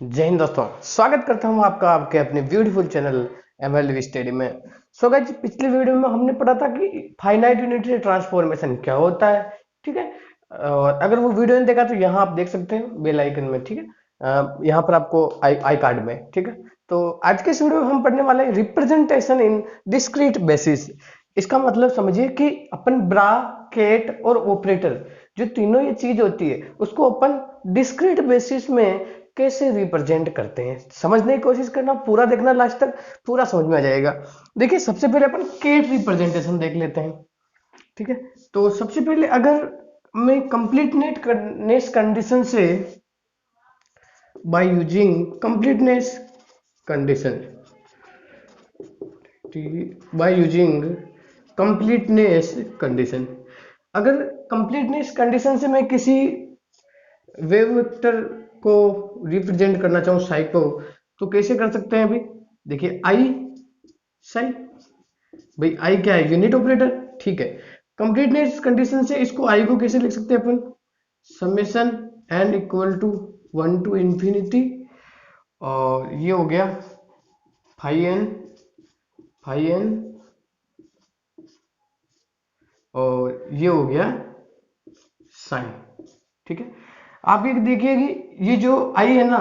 जय हिंद दोस्तों। स्वागत करता हूं आपका आपके अपने ब्यूटीफुल चैनल एमएलवी स्टडी में। सो गाइस, पिछले वीडियो में हमने पढ़ा था कि फाइनाइट यूनिटरी ट्रांसफॉर्मेशन क्या होता है। ठीक है। और अगर वो वीडियो नहीं देखा तो यहाँ आप देख सकते हैं बेल आइकन में। ठीक है। यहाँ पर आपको आई कार्ड में। ठीक है। तो आज के इस वीडियो में हम पढ़ने वाले हैं रिप्रेजेंटेशन इन डिस्क्रीट बेसिस। इसका मतलब समझिए कि अपन ब्रैकेट और ऑपरेटर जो तीनों ये चीज होती है उसको अपन डिस्क्रीट बेसिस में कैसे रिप्रेजेंट करते हैं समझने की कोशिश करना, पूरा देखना लास्ट तक, पूरा समझ में आ जाएगा। देखिए, सबसे पहले अपन केट रिप्रेजेंटेशन देख लेते हैं। ठीक है। तो सबसे पहले अगर मैं कंप्लीटनेस कंडीशन से by using completeness condition by using completeness condition, अगर कंप्लीटनेस कंडीशन से मैं किसी वेव वेक्टर को रिप्रेजेंट करना चाहूँ साई को, तो कैसे कर सकते हैं अभी। देखिए, आई साई, भाई आई क्या है, यूनिट ऑपरेटर। ठीक है। कंप्लीटनेस कंडीशन से इसको आई को कैसे लिख सकते हैं अपन, summation n equal to 1 to infinity, और ये हो गया फाई एन, और ये हो गया साइन। ठीक है। आप ये देखिए कि ये जो आई है ना,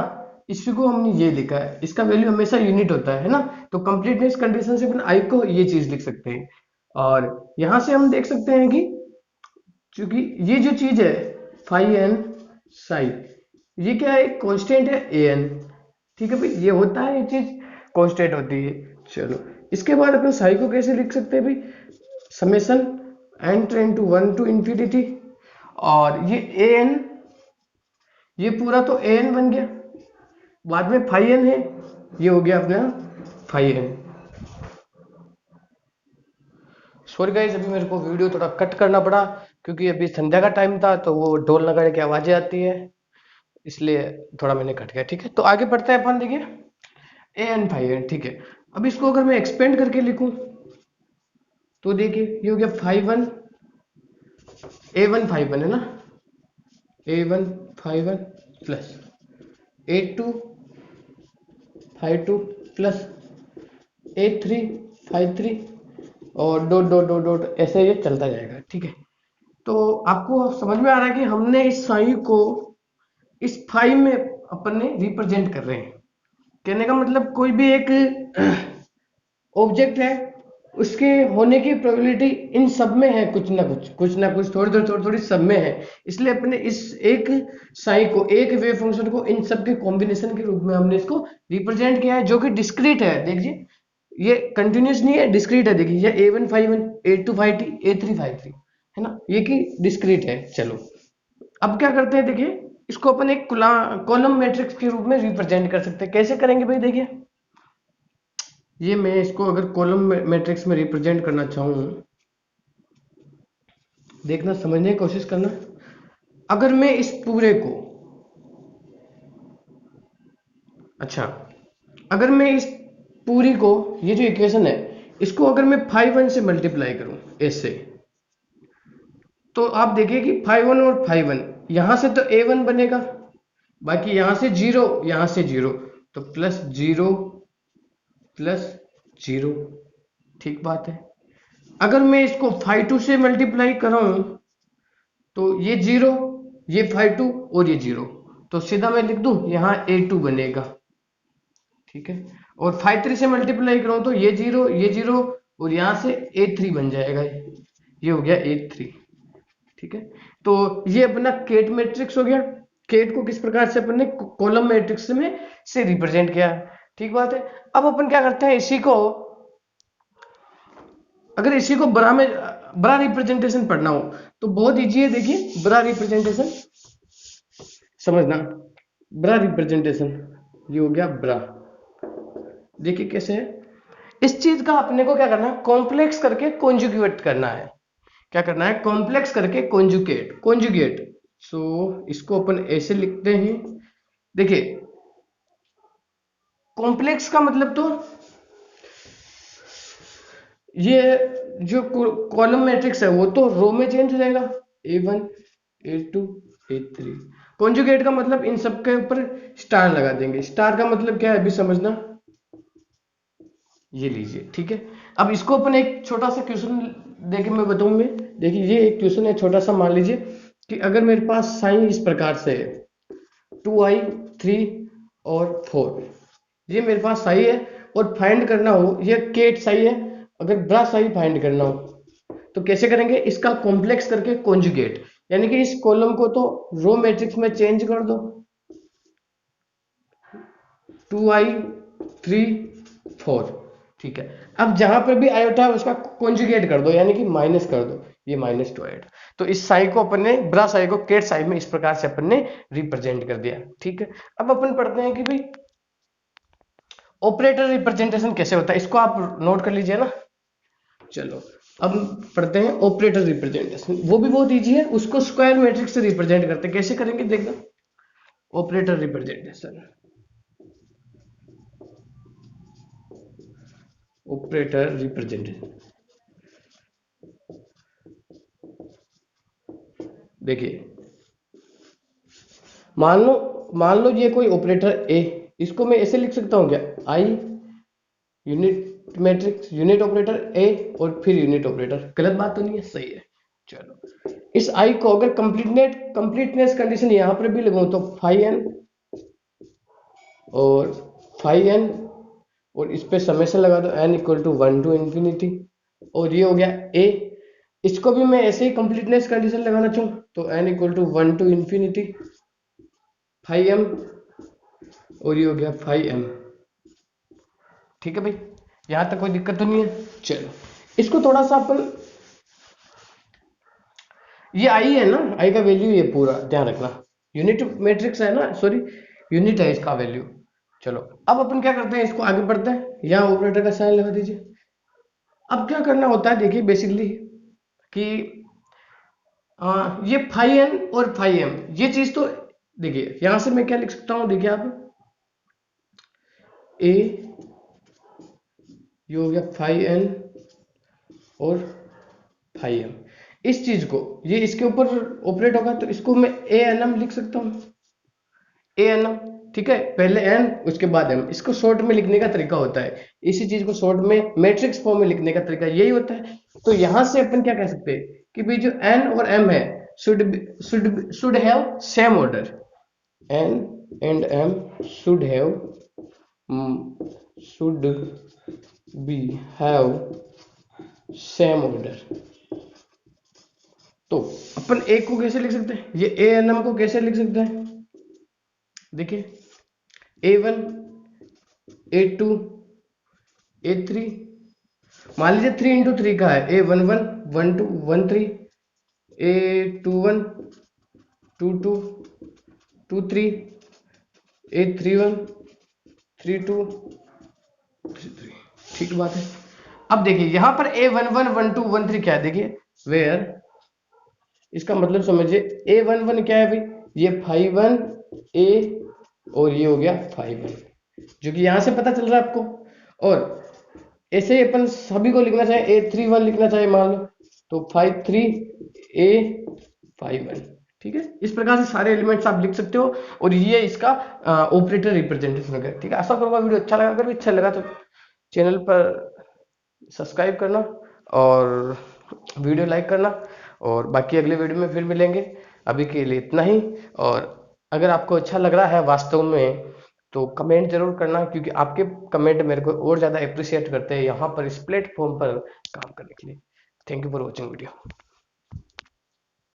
इसको हमने ये लिखा है, इसका वैल्यू हमेशा यूनिट होता है ना। तो कंप्लीटनेस कंडीशन से अपन आई को ये चीज लिख सकते हैं। और यहां से हम देख सकते हैं कि क्योंकि ये जो चीज है फाई एन साई, ये क्या है, कांस्टेंट है ए एन। ठीक है भाई, ये होता है, ये चीज कांस्टेंट होती है। चलो, इसके बाद अपन साई को कैसे लिख सकते हैं भाई, समेशन एन ट्रेन टू 1 टू इंफिनिटी, और ये ए एन, ये पूरा तो ए एन बन गया, बाद में फाई एन है, ये हो गया अपना फाई एन। सॉरी गाइस, अभी मेरे को वीडियो थोड़ा कट करना पड़ा क्योंकि अभी संध्या का टाइम था तो वो ढोल नगाड़े की आवाजें आती है, इसलिए थोड़ा मैंने कट गया। ठीक है, तो आगे बढ़ते हैं अपन। देखिए, ए एन फाई एन। ठीक है। अब इसको अगर मैं एक्सपेंड करके लिखूं तो देखिए ये हो गया phi one, a one phi one है ना, a one phi one plus a two phi two plus a three phi three, और डॉट डॉट डॉट डॉट ऐसे ये चलता जाएगा। ठीक है। तो आपको समझ में आ रहा है कि हमने इस साई को इस फाई में अपन ने रिप्रेजेंट कर रहे हैं। कहने का मतलब कोई भी एक ऑब्जेक्ट है, उसके होने की प्रोबेबिलिटी इन सब में है, कुछ ना कुछ थोड़ी थोड़ी सब में है। इसलिए अपने इस एक साई को, एक वेव फंक्शन को इन सब के कॉम्बिनेशन के रूप में हमने इसको रिप्रेजेंट किया है, जो कि डिस्क्रीट है। देखिए, ये कंटिन्यूस नहीं है, डिस्क्रीट है। देखिए, ये a one five one, a two five t, a three five three, है ना, ये कि डिस्क्रीट है। चलो, अब क्या करते हैं, देखिए इसको अपन एक कॉलम मैट्रिक्स के रूप में रिप्रेजेंट कर सकते हैं। कैसे करेंगे भाई, देखिए ये मैं इसको अगर कॉलम मैट्रिक्स में रिप्रेजेंट करना चाहूँ, देखना, समझने की कोशिश करना। अगर मैं इस पूरे को, अच्छा, अगर मैं इस पूरी को, ये जो इक्वेशन है, इसको अगर मैं फाइव वन से मल्टीप्लाई करूं ऐसे, तो आप देखिए कि फाइव वन और फाइव वन, यहां से तो ए वन बनेगा, बाकी यहां से जीरो, यहां से जीरो, तो प्लस जीरो प्लस जीरो। ठीक बात है। अगर मैं इसको फाइव टू से मल्टीप्लाई कराऊं तो ये जीरो, ये फाइव टू और ये जीरो, तो सीधा मैं लिख दूं यहां ए टू बनेगा। ठीक है। और फाइव थ्री से मल्टीप्लाई करूं तो ये जीरो और यहां से ए थ्री बन जाएगा, ये हो गया ए थ्री। ठीक है। तो ये अपना केट मैट्रिक्स हो गया। केट को किस प्रकार से अपन ने कॉलम मैट्रिक्स में से रिप्रेजेंट किया। ठीक बात है। अब अपन क्या करते हैं, इसी को, अगर इसी को बड़ा रिप्रेजेंटेशन पढ़ना हो तो बहुत इजी है। देखिए, बड़ा रिप्रेजेंटेशन समझना, बड़ा रिप्रेजेंटेशन, ये हो गया बड़ा। देखिए कैसे है, इस चीज का अपने को क्या करना है, कॉम्प्लेक्स करके कॉन्जुगेट करना है। क्या करना है, कॉम्प्लेक्स करके कॉन्जुगेट। सो इसको अपन ऐसे लिखते हैं। देखिए, कॉम्प्लेक्स का मतलब तो ये जो कॉलम मैट्रिक्स है वो तो रो में चेंज हो जाएगा, a one a two a three, conjugate का मतलब इन सब के ऊपर स्टार लगा देंगे। स्टार का मतलब क्या है अभी समझना, ये लीजिए, ठीक है। अब इसको अपन एक छोटा सा क्वेश्चन देके मैं बताऊं मैं, देखिए ये एक क्वेश्चन है छोटा सा, मान लीजिए कि अगर मेरे पास साइन इस प्रकार से है 2i 3 और 4, ये मेरे पास साई है और फाइंड करना हो, ये केट साई है, अगर ब्रा साई फाइंड करना हो तो कैसे करेंगे, इसका कॉम्प्लेक्स करके कॉन्जुगेट, यानी कि इस कॉलम को तो रो मैट्रिक्स में चेंज कर दो, 2i 3 4, ठीक है। अब जहां पर भी आयोटा है उसका कॉन्जुगेट कर दो, यानी कि माइनस कर दो, ये माइनस टू आयोटा। तो इस साई को अपन ने, ब्रा साई को केट साई में इस प्रकार से अपन ने रिप्रेजेंट कर दिया, ठीक है। अब अपन पढ़ते हैं कि भाई ऑपरेटर रिप्रेजेंटेशन कैसे होता है, इसको आप नोट कर लीजिए ना। चलो अब पढ़ते हैं ऑपरेटर रिप्रेजेंटेशन, वो भी बहुत इजी है, उसको स्क्वायर मैट्रिक्स से रिप्रेजेंट करते हैं, कैसे करेंगे देखना। ऑपरेटर रिप्रेजेंटेशन, ऑपरेटर रिप्रेजेंटेशन, देखिए मान लो ये कोई ऑपरेटर ए, इसको मैं ऐसे लिख सकता हूं क्या, I unit matrix, unit operator a और फिर यूनिट ऑपरेटर, गलत बात तो नहीं है, सही है। चलो इस आई को अगर कंप्लीटनेस कंडीशन यहां पर भी लगाऊं तो फाइव एन और फाइव एन, और इस पे समेशन लगा दो n equal to 1 to infinity, और ये हो गया a। इसको भी मैं ऐसे ही कंप्लीटनेस कंडीशन लगाना चाहूँ तो n equal to 1 to infinity 5m, और ये हो गया 5m, ठीक है भाई, यहां तक कोई दिक्कत तो नहीं है। चलो इसको थोड़ा सा अपन, ये आई है ना, आई का वैल्यू ये पूरा ध्यान रखना, यूनिट मैट्रिक्स है ना, सॉरी यूनिट है इसका वैल्यू। चलो अब अपन क्या करते हैं, इसको आगे बढ़ते हैं, यहाँ ऑपरेटर का साइन लगा दीजिए। अब क्या करना होता है देखिए बेसिकली कि ये फाइव एन और फाइव एम, ये चीज तो देखिए यहां से मैं क्या लिख सकता हूं, देखिए आप ए, ये हो गया फाइव एन और फाइव एम, इस चीज को ये इसके ऊपर ऑपरेट होगा तो इसको मैं ए एन एम लिख सकता हूं, ए एन एम, ठीक है, पहले एन उसके बाद एम, इसको शॉर्ट में लिखने का तरीका होता है, इसी चीज को शॉर्ट में मैट्रिक्स फॉर्म में लिखने का तरीका यही होता है। तो यहां से अपन क्या कह सकते हैं कि भाई जो एन और एम है should have same order, n and m should have should be have same order. तो अपन ए को कैसे लिख सकते हैं, ये ए एन एम को कैसे लिख सकते हैं, देखिए A1 A2 A3, मान लीजिए 3 इंटू 3 का है, A11 12 13, A21 22 23, A31 32 33, ठीक बात है। अब देखिए यहां पर A11 12 13 क्या है, देखिए वेयर, इसका मतलब समझिए A11 क्या है भाई, ये 5 1 A और ये हो गया 5 1, जो कि यहां से पता चल रहा है आपको। और ऐसे ही अपन सभी को लिखना चाहे A31 लिखना चाहे मान लो तो 53 A 51, ठीक है, इस प्रकार से सारे एलिमेंट्स आप लिख सकते हो, और ये इसका ऑपरेटर रिप्रेजेंटेशन वगैरह, ठीक है। आशा करूंगा वीडियो अच्छा लगा, अगर भी अच्छा लगा तो चैनल पर सब्सक्राइब करना और वीडियो लाइक करना, और बाकी अगले वीडियो में फिर मिलेंगे। अभी के लिए इतना ही, और अगर आपको अच्छा लग रहा है वास्तव में तो कमेंट जरूर करना, क्योंकि आपके कमेंट मेरे को और ज़्यादा अप्रिशिएट करते हैं यहाँ पर इस प्लेटफॉर्म पर काम करने के लिए। Thank you for watching video.